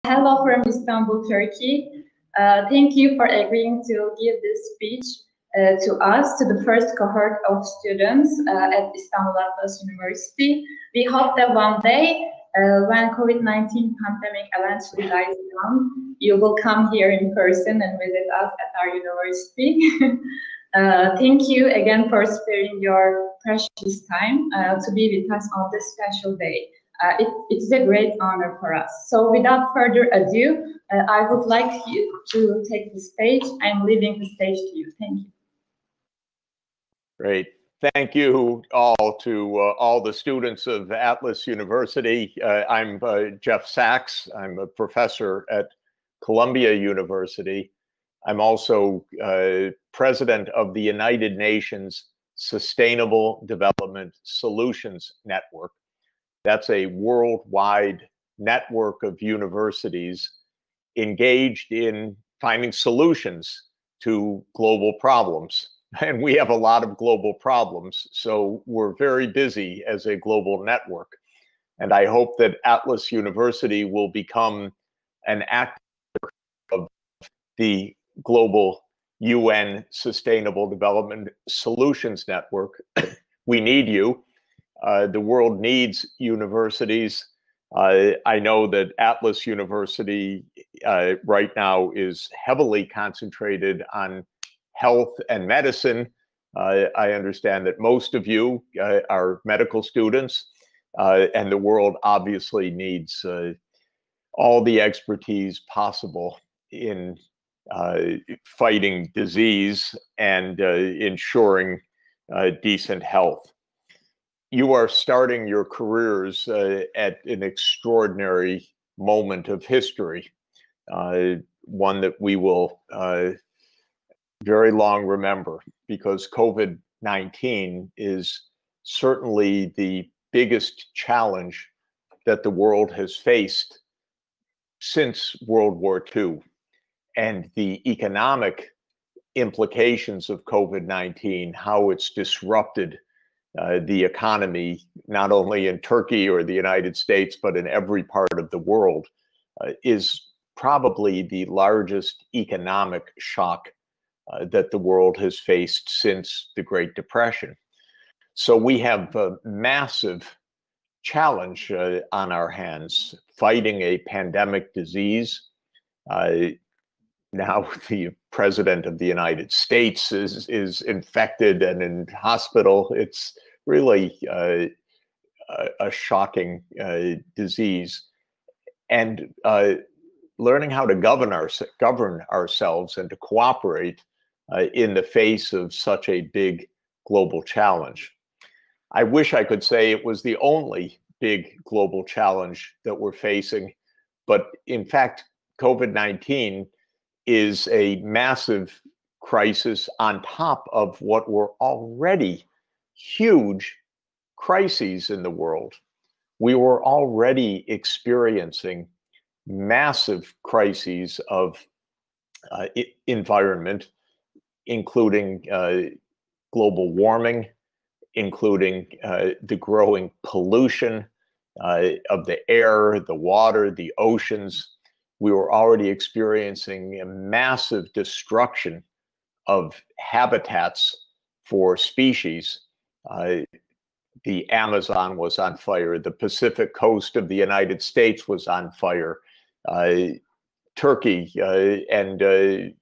Hello from Istanbul, Turkey. Thank you for agreeing to give this speech to us, to the first cohort of students at Istanbul Atlas University. We hope that one day, when COVID-19 pandemic eventually dies down, you will come here in person and visit us at our university. Thank you again for sparing your precious time to be with us on this special day. It's a great honor for us. So without further ado, I would like you to take the stage. I'm leaving the stage to you. Thank you. Great. Thank you all to all the students of Atlas University. I'm Jeff Sachs. I'm a professor at Columbia University. I'm also president of the United Nations Sustainable Development Solutions Network. That's a worldwide network of universities engaged in finding solutions to global problems. And we have a lot of global problems, so we're very busy as a global network. And I hope that Atlas University will become an actor of the global UN Sustainable Development Solutions Network. We need you. The world needs universities. I know that Atlas University right now is heavily concentrated on health and medicine. I understand that most of you are medical students, and the world obviously needs all the expertise possible in fighting disease and ensuring decent health. You are starting your careers at an extraordinary moment of history, one that we will very long remember, because COVID-19 is certainly the biggest challenge that the world has faced since World War II. And the economic implications of COVID-19, how it's disrupted the economy, not only in Turkey or the United States, but in every part of the world, is probably the largest economic shock that the world has faced since the Great Depression. So we have a massive challenge on our hands, fighting a pandemic disease. Now the president of the United States is infected and in hospital. It's really a shocking disease. And learning how to govern ourselves and to cooperate in the face of such a big global challenge. I wish I could say it was the only big global challenge that we're facing, but in fact, COVID-19 is a massive crisis on top of what were already huge crises in the world. We were already experiencing massive crises of environment, including global warming, including the growing pollution of the air, the water, the oceans. We were already experiencing a massive destruction of habitats for species. The Amazon was on fire. The Pacific coast of the United States was on fire. Turkey and the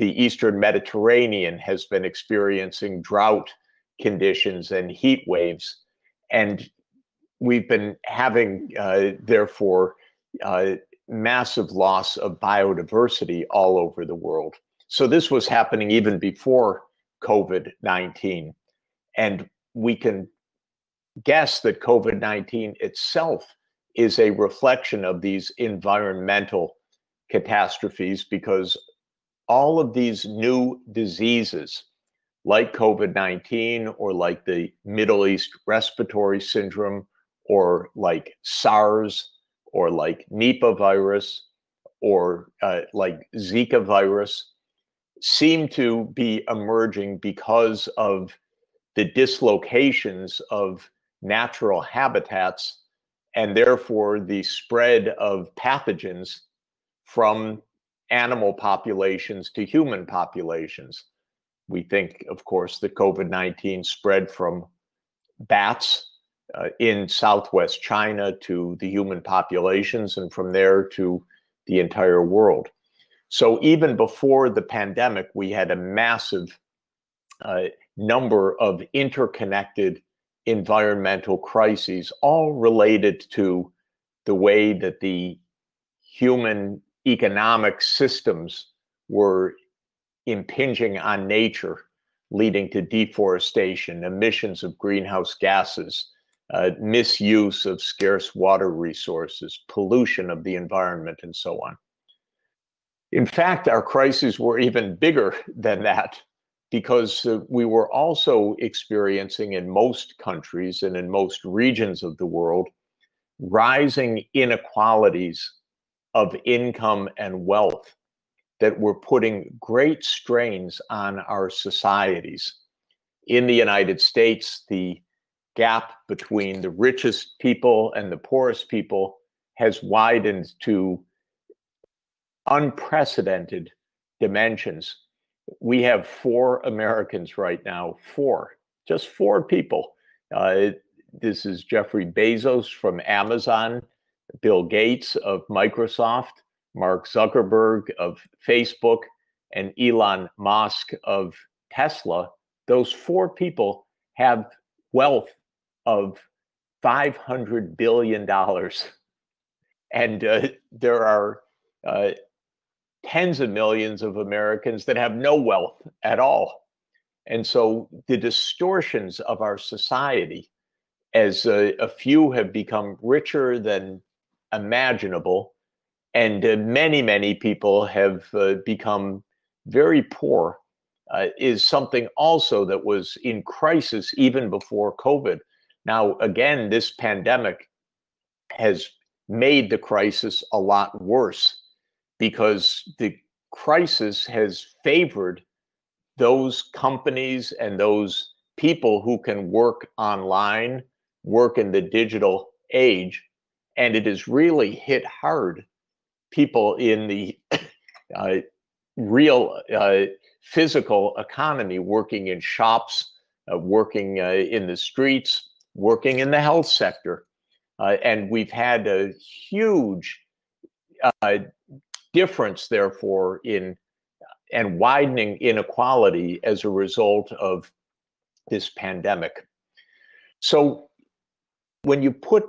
Eastern Mediterranean has been experiencing drought conditions and heat waves. And we've been having, therefore, massive loss of biodiversity all over the world. So this was happening even before COVID-19. And we can guess that COVID-19 itself is a reflection of these environmental catastrophes, because all of these new diseases, like COVID-19 or like the Middle East respiratory syndrome, or like SARS, or like Nipah virus, or like Zika virus, seem to be emerging because of the dislocations of natural habitats and therefore the spread of pathogens from animal populations to human populations. We think, of course, that COVID-19 spread from bats in Southwest China to the human populations, and from there to the entire world. So even before the pandemic, we had a massive number of interconnected environmental crises, all related to the way that the human economic systems were impinging on nature, leading to deforestation, emissions of greenhouse gases, misuse of scarce water resources, pollution of the environment, and so on. In fact, our crises were even bigger than that, because we were also experiencing in most countries and in most regions of the world rising inequalities of income and wealth that were putting great strains on our societies. In the United States, the gap between the richest people and the poorest people has widened to unprecedented dimensions. We have 4 Americans right now, just four people. This is Jeffrey Bezos from Amazon, Bill Gates of Microsoft, Mark Zuckerberg of Facebook, and Elon Musk of Tesla. Those 4 people have wealth of $500 billion. And there are tens of millions of Americans that have no wealth at all. And so the distortions of our society, as a few have become richer than imaginable, and many, many people have become very poor, is something also that was in crisis even before COVID. Now, again, this pandemic has made the crisis a lot worse, because the crisis has favored those companies and those people who can work online, work in the digital age, and it has really hit hard people in the real physical economy, working in shops, working in the streets, working in the health sector. And we've had a huge difference, therefore, in and widening inequality as a result of this pandemic. So when you put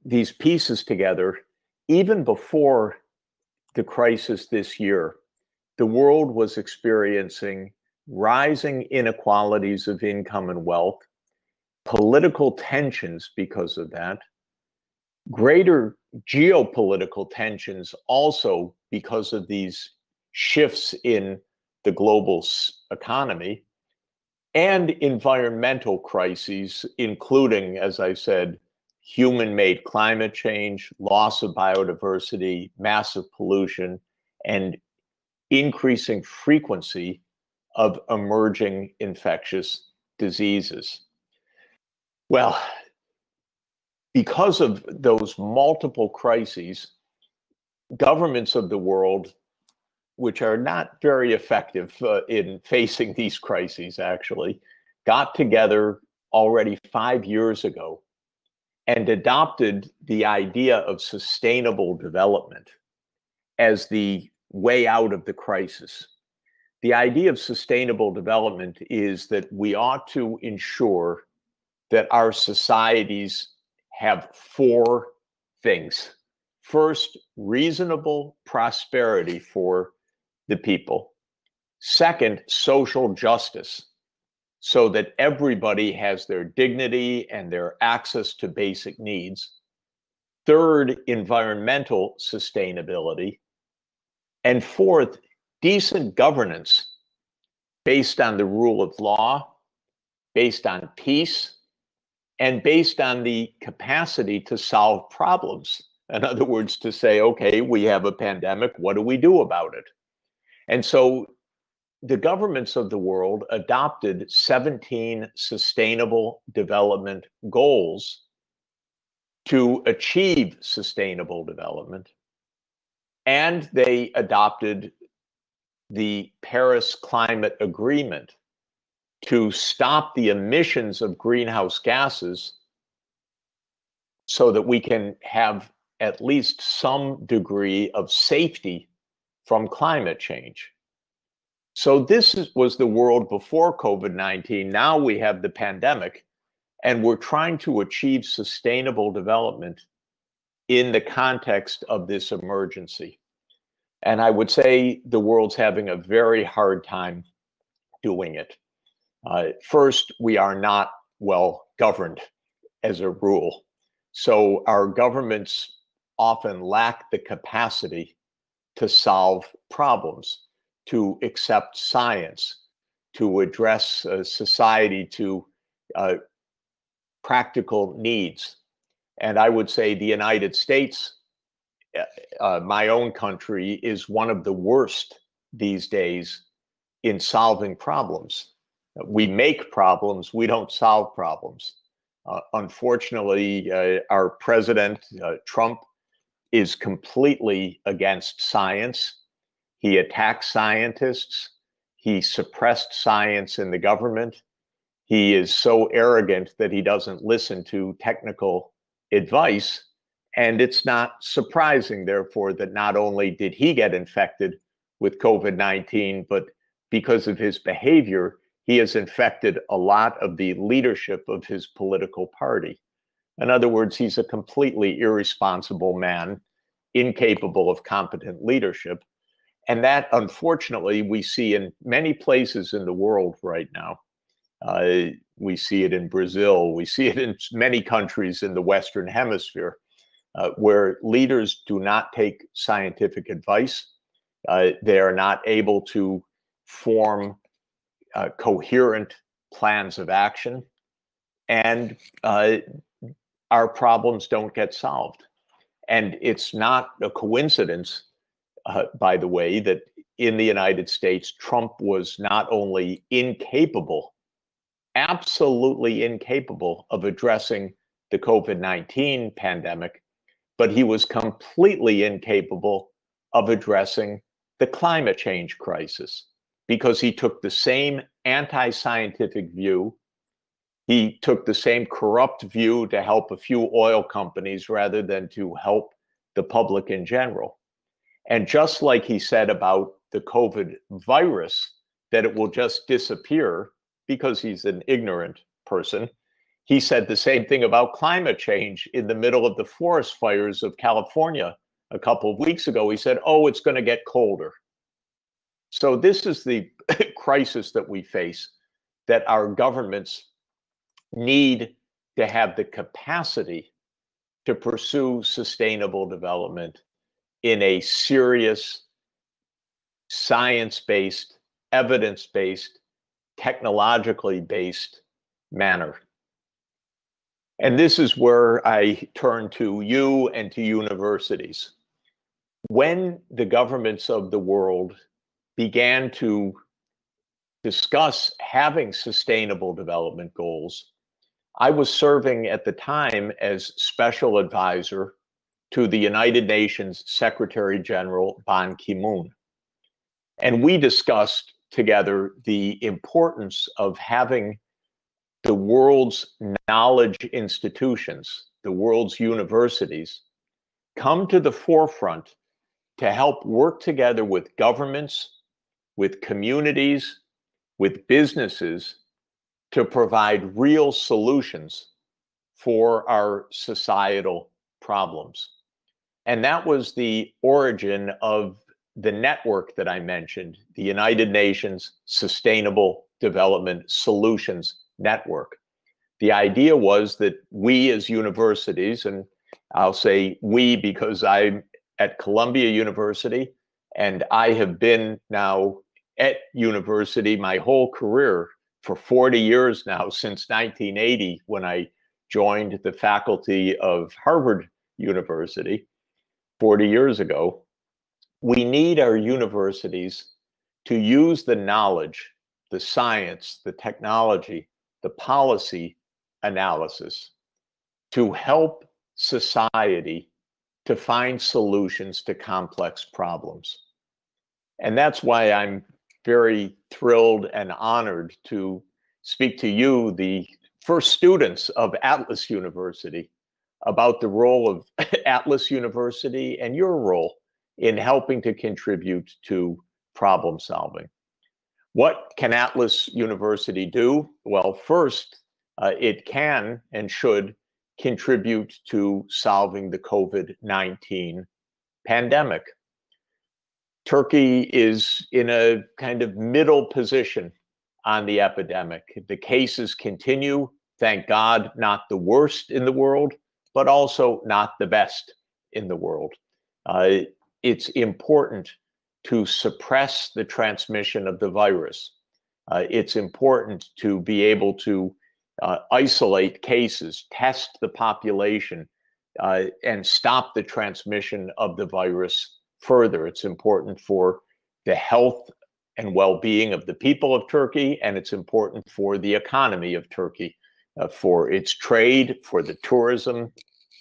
these pieces together, even before the crisis this year, the world was experiencing rising inequalities of income and wealth, political tensions because of that, greater geopolitical tensions also because of these shifts in the global economy, and environmental crises, including, as I said, human-made climate change, loss of biodiversity, massive pollution, and increasing frequency of emerging infectious diseases. Well, because of those multiple crises, governments of the world, which are not very effective in facing these crises, actually, got together already 5 years ago and adopted the idea of sustainable development as the way out of the crisis. The idea of sustainable development is that we ought to ensure that our societies have 4 things. First, reasonable prosperity for the people. Second, social justice, so that everybody has their dignity and their access to basic needs. Third, environmental sustainability. And fourth, decent governance based on the rule of law, based on peace, and based on the capacity to solve problems. In other words, to say, okay, we have a pandemic, what do we do about it? And so the governments of the world adopted 17 sustainable development goals to achieve sustainable development. And they adopted the Paris Climate Agreement to stop the emissions of greenhouse gases so that we can have at least some degree of safety from climate change. So was the world before COVID-19. Now we have the pandemic, and we're trying to achieve sustainable development in the context of this emergency. And I would say the world's having a very hard time doing it. First, we are not well governed as a rule. So our governments often lack the capacity to solve problems, to accept science, to address society to practical needs. And I would say the United States, my own country, is one of the worst these days in solving problems. We make problems, we don't solve problems. Unfortunately, our president, Trump, is completely against science. He attacks scientists. He suppressed science in the government. He is so arrogant that he doesn't listen to technical advice. And it's not surprising, therefore, that not only did he get infected with COVID-19, but because of his behavior, he has infected a lot of the leadership of his political party. In other words, he's a completely irresponsible man, incapable of competent leadership. And that, unfortunately, we see in many places in the world right now. We see it in Brazil. We see it in many countries in the Western Hemisphere, where leaders do not take scientific advice. They are not able to form coherent plans of action, and our problems don't get solved. And it's not a coincidence, by the way, that in the United States, Trump was not only incapable, absolutely incapable of addressing the COVID-19 pandemic, but he was completely incapable of addressing the climate change crisis, because he took the same anti-scientific view. He took the same corrupt view to help a few oil companies rather than to help the public in general. And just like he said about the COVID virus, that it will just disappear because he's an ignorant person, he said the same thing about climate change in the middle of the forest fires of California a couple of weeks ago. He said, oh, it's going to get colder. So this is the crisis that we face, that our governments need to have the capacity to pursue sustainable development in a serious, science-based, evidence-based, technologically based manner. And this is where I turn to you and to universities. When the governments of the world began to discuss having sustainable development goals, I was serving at the time as special advisor to the United Nations Secretary General Ban Ki-moon. And we discussed together the importance of having the world's knowledge institutions, the world's universities, come to the forefront to help work together with governments, with communities, with businesses, to provide real solutions for our societal problems. And that was the origin of the network that I mentioned, the United Nations Sustainable Development Solutions Network. The idea was that we as universities, and I'll say we because I'm at Columbia University, and I have been now at university my whole career for 40 years now, since 1980, when I joined the faculty of Harvard University 40 years ago. We need our universities to use the knowledge, the science, the technology, the policy analysis to help society to find solutions to complex problems. And that's why I'm very thrilled and honored to speak to you, the first students of Atlas University, about the role of Atlas University and your role in helping to contribute to problem solving. What can Atlas University do? Well, first, it can and should contribute to solving the COVID-19 pandemic. Turkey is in a kind of middle position on the epidemic. The cases continue, thank God, not the worst in the world, but also not the best in the world. It's important to suppress the transmission of the virus. It's important to be able to isolate cases, test the population, and stop the transmission of the virus further. It's important for the health and well-being of the people of Turkey, and it's important for the economy of Turkey, for its trade, for the tourism,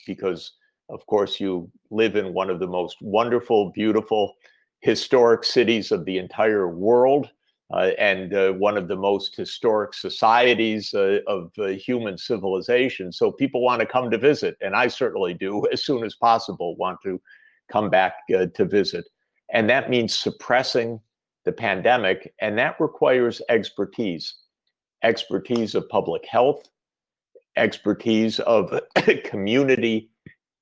because, of course, you live in one of the most wonderful, beautiful, historic cities of the entire world, and one of the most historic societies of human civilization. So people want to come to visit, and I certainly do, as soon as possible, want to come back to visit. And that means suppressing the pandemic, and that requires expertise of public health, expertise of community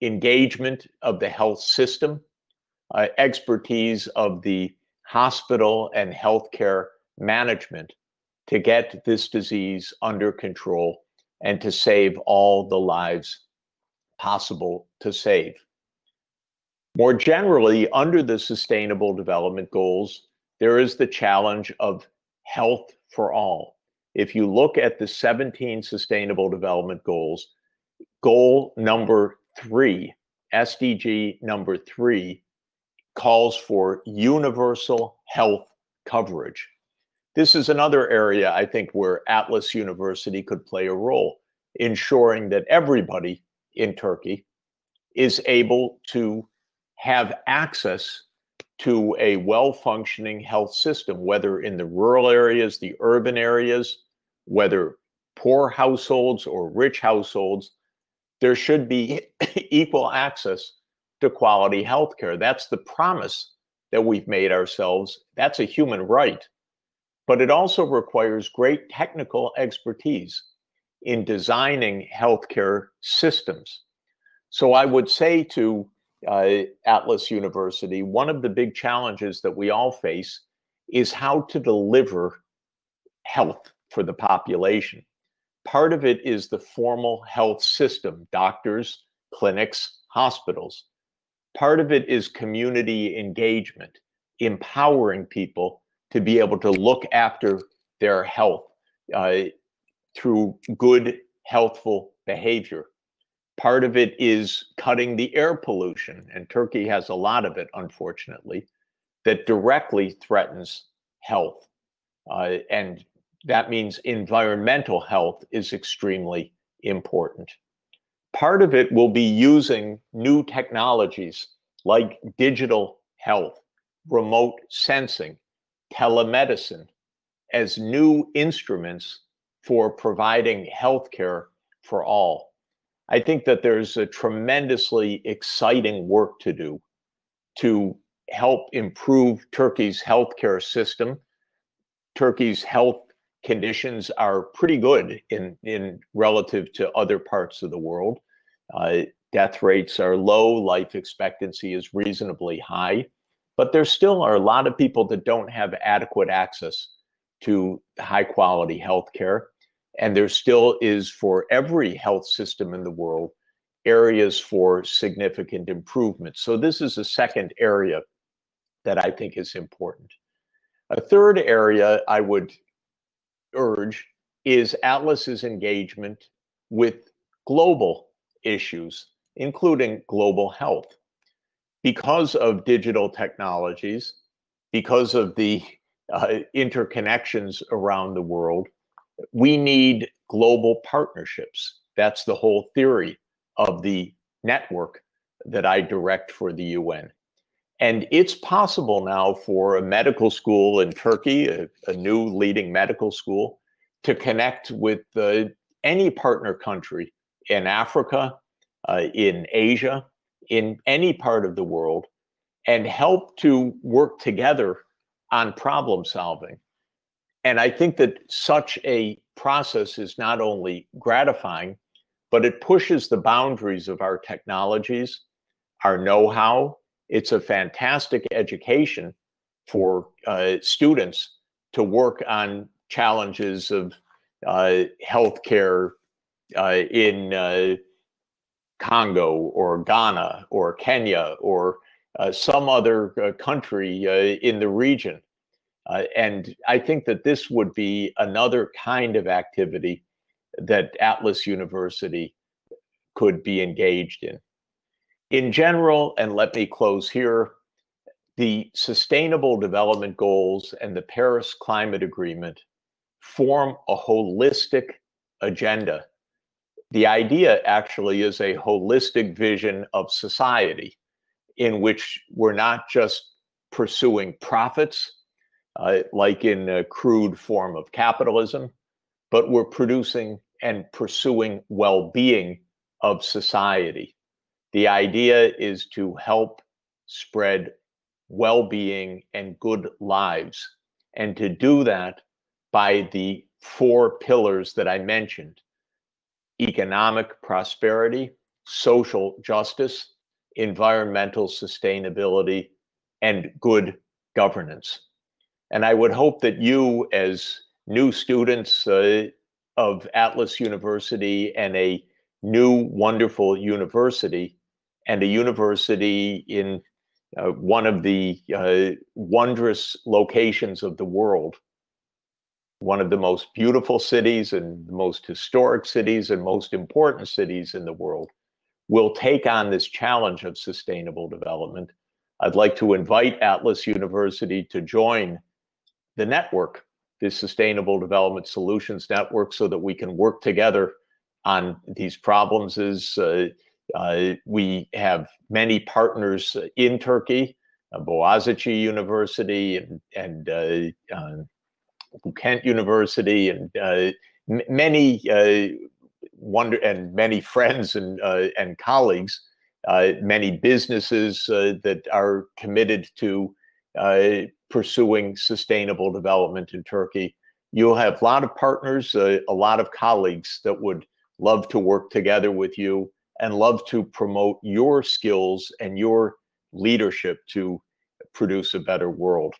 engagement of the health system, expertise of the hospital and healthcare management to get this disease under control and to save all the lives possible to save. More generally, under the Sustainable Development Goals, there is the challenge of health for all. If you look at the 17 Sustainable Development Goals, goal number 3, SDG number 3, calls for universal health coverage. This is another area, I think, where Atlas University could play a role, ensuring that everybody in Turkey is able to have access to a well-functioning health system, whether in the rural areas, the urban areas, whether poor households or rich households. There should be equal access to quality healthcare. That's the promise that we've made ourselves. That's a human right. But it also requires great technical expertise in designing healthcare systems. So I would say to Atlas University, one of the big challenges that we all face is how to deliver health for the population. Part of it is the formal health system, doctors, clinics, hospitals. Part of it is community engagement, empowering people to be able to look after their health through good, healthful behavior. Part of it is cutting the air pollution, and Turkey has a lot of it, unfortunately, that directly threatens health. And that means environmental health is extremely important. Part of it will be using new technologies like digital health, remote sensing, telemedicine as new instruments for providing healthcare for all. I think that there's a tremendously exciting work to do to help improve Turkey's healthcare system. Turkey's health conditions are pretty good in relative to other parts of the world. Death rates are low, life expectancy is reasonably high, but there still are a lot of people that don't have adequate access to high quality healthcare. And there still is, for every health system in the world, areas for significant improvement. So this is a second area that I think is important. A third area I would urge is Atlas's engagement with global issues, including global health. Because of digital technologies, because of the interconnections around the world, we need global partnerships. That's the whole theory of the network that I direct for the UN. And it's possible now for a medical school in Turkey, a new leading medical school, to connect with any partner country in Africa, in Asia, in any part of the world, and help to work together on problem solving. And I think that such a process is not only gratifying, but it pushes the boundaries of our technologies, our know-how. It's a fantastic education for students to work on challenges of healthcare in Congo or Ghana or Kenya or some other country in the region. And I think that this would be another kind of activity that Atlas University could be engaged in. In general, and let me close here, the Sustainable Development Goals and the Paris Climate Agreement form a holistic agenda. The idea actually is a holistic vision of society in which we're not just pursuing profits, like in a crude form of capitalism, but we're producing and pursuing well-being of society. The idea is to help spread well-being and good lives, and to do that by the 4 pillars that I mentioned: economic prosperity, social justice, environmental sustainability, and good governance. And I would hope that you, as new students of Atlas University, and a new wonderful university, and a university in one of the wondrous locations of the world, one of the most beautiful cities and the most historic cities and most important cities in the world, will take on this challenge of sustainable development. I'd like to invite Atlas University to join the network, the Sustainable Development Solutions Network, so that we can work together on these problems. We have many partners in Turkey, Boğaziçi University and Kent University, and many many friends and colleagues, many businesses that are committed to pursuing sustainable development in Turkey. You'll have a lot of partners, a lot of colleagues that would love to work together with you and love to promote your skills and your leadership to produce a better world.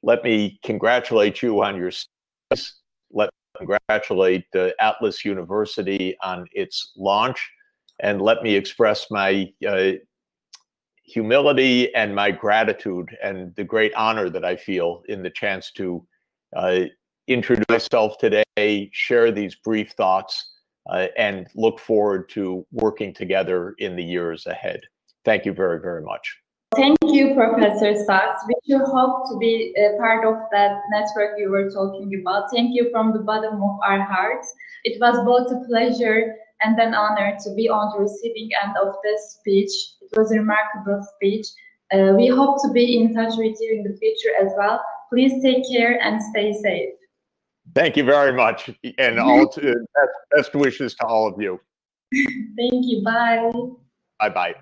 Let me congratulate you on your studies. Let me congratulate Atlas University on its launch. And let me express my humility and my gratitude and the great honor that I feel in the chance to introduce myself today, share these brief thoughts, and look forward to working together in the years ahead. Thank you very, very much. Thank you, Professor Sachs. We should hope to be a part of that network you were talking about. Thank you from the bottom of our hearts. It was both a pleasure and an honor to be on the receiving end of this speech. It was a remarkable speech. We hope to be in touch with you in the future as well. Please take care and stay safe. Thank you very much, and all best wishes to all of you. Thank you. Bye. Bye-bye.